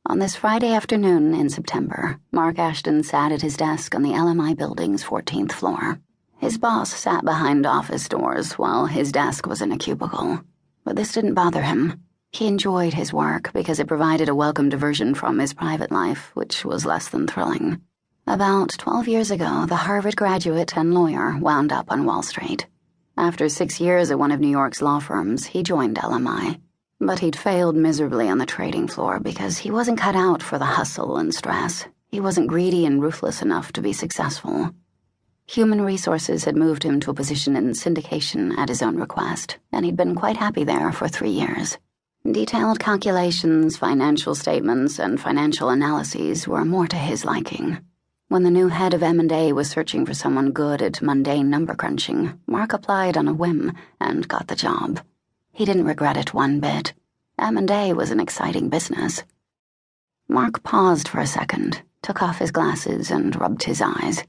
On this Friday afternoon in September, Mark Ashton sat at his desk on the LMI building's 14th floor. His boss sat behind office doors while his desk was in a cubicle. But this didn't bother him. He enjoyed his work because it provided a welcome diversion from his private life, which was less than thrilling. About 12 years ago, the Harvard graduate and lawyer wound up on Wall Street. After 6 years at one of New York's law firms, he joined LMI. But he'd failed miserably on the trading floor because he wasn't cut out for the hustle and stress. He wasn't greedy and ruthless enough to be successful. Human Resources had moved him to a position in syndication at his own request, and he'd been quite happy there for 3 years. Detailed calculations, financial statements, and financial analyses were more to his liking. When the new head of M&A was searching for someone good at mundane number crunching, Mark applied on a whim and got the job. He didn't regret it one bit. M&A was an exciting business. Mark paused for a second, took off his glasses, and rubbed his eyes.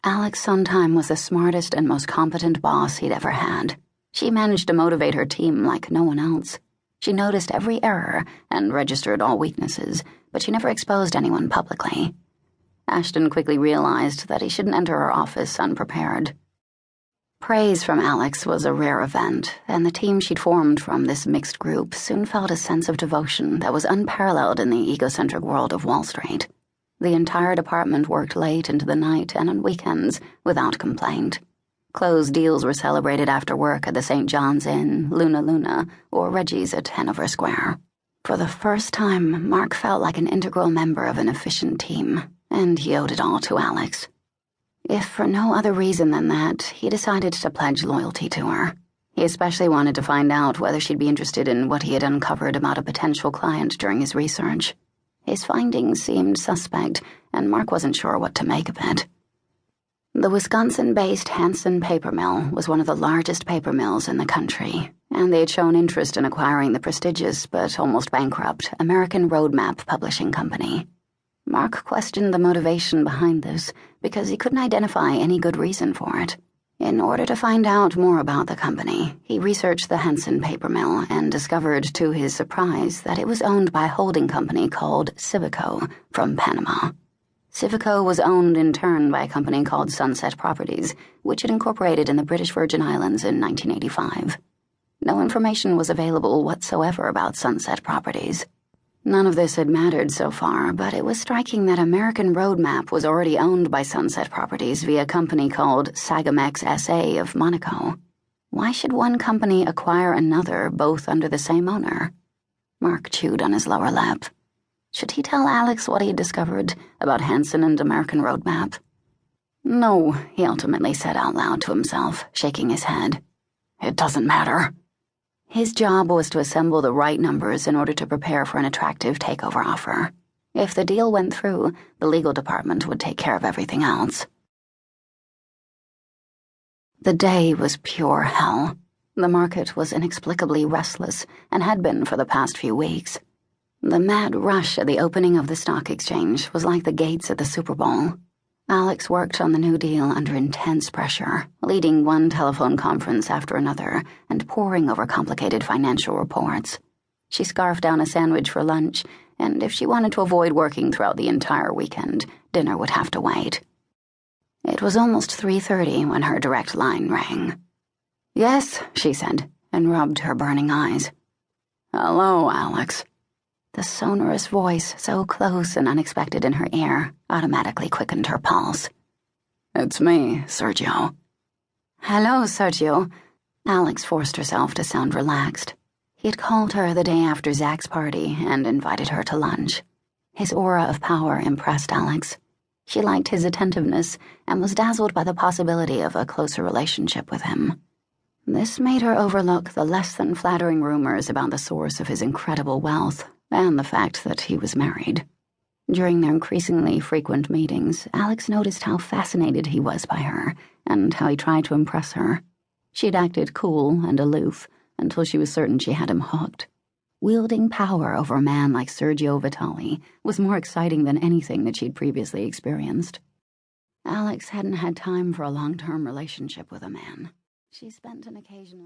Alex Sondheim was the smartest and most competent boss he'd ever had. She managed to motivate her team like no one else. She noticed every error and registered all weaknesses, but she never exposed anyone publicly. Ashton quickly realized that he shouldn't enter her office unprepared. Praise from Alex was a rare event, and the team she'd formed from this mixed group soon felt a sense of devotion that was unparalleled in the egocentric world of Wall Street. The entire department worked late into the night and on weekends without complaint. Closed deals were celebrated after work at the St. John's Inn, Luna, or Reggie's at Hanover Square. For the first time, Mark felt like an integral member of an efficient team, and he owed it all to Alex. If for no other reason than that, he decided to pledge loyalty to her. He especially wanted to find out whether she'd be interested in what he had uncovered about a potential client during his research. His findings seemed suspect, and Mark wasn't sure what to make of it. The Wisconsin-based Hanson Paper Mill was one of the largest paper mills in the country, and they had shown interest in acquiring the prestigious but almost bankrupt American Roadmap Publishing Company. Mark questioned the motivation behind this because he couldn't identify any good reason for it. In order to find out more about the company, he researched the Hanson paper mill and discovered, to his surprise, that it was owned by a holding company called Civico from Panama. Civico was owned in turn by a company called Sunset Properties, which had incorporated in the British Virgin Islands in 1985. No information was available whatsoever about Sunset Properties. None of this had mattered so far, but it was striking that American Roadmap was already owned by Sunset Properties via a company called Sagamex SA of Monaco. Why should one company acquire another, both under the same owner? Mark chewed on his lower lip. Should he tell Alex what he had discovered about Hanson and American Roadmap? No, he ultimately said out loud to himself, shaking his head. It doesn't matter. His job was to assemble the right numbers in order to prepare for an attractive takeover offer. If the deal went through, the legal department would take care of everything else. The day was pure hell. The market was inexplicably restless and had been for the past few weeks. The mad rush at the opening of the stock exchange was like the gates at the Super Bowl. Alex worked on the new deal under intense pressure, leading one telephone conference after another and poring over complicated financial reports. She scarfed down a sandwich for lunch, and if she wanted to avoid working throughout the entire weekend, dinner would have to wait. It was almost 3:30 when her direct line rang. Yes, she said, and rubbed her burning eyes. Hello, Alex. The sonorous voice, so close and unexpected in her ear, automatically quickened her pulse. It's me, Sergio. Hello, Sergio. Alex forced herself to sound relaxed. He had called her the day after Zach's party and invited her to lunch. His aura of power impressed Alex. She liked his attentiveness and was dazzled by the possibility of a closer relationship with him. This made her overlook the less than flattering rumors about the source of his incredible wealth and the fact that he was married. During their increasingly frequent meetings, Alex noticed how fascinated he was by her and how he tried to impress her. She'd acted cool and aloof until she was certain she had him hooked. Wielding power over a man like Sergio Vitali was more exciting than anything that she'd previously experienced. Alex hadn't had time for a long-term relationship with a man. She spent an occasional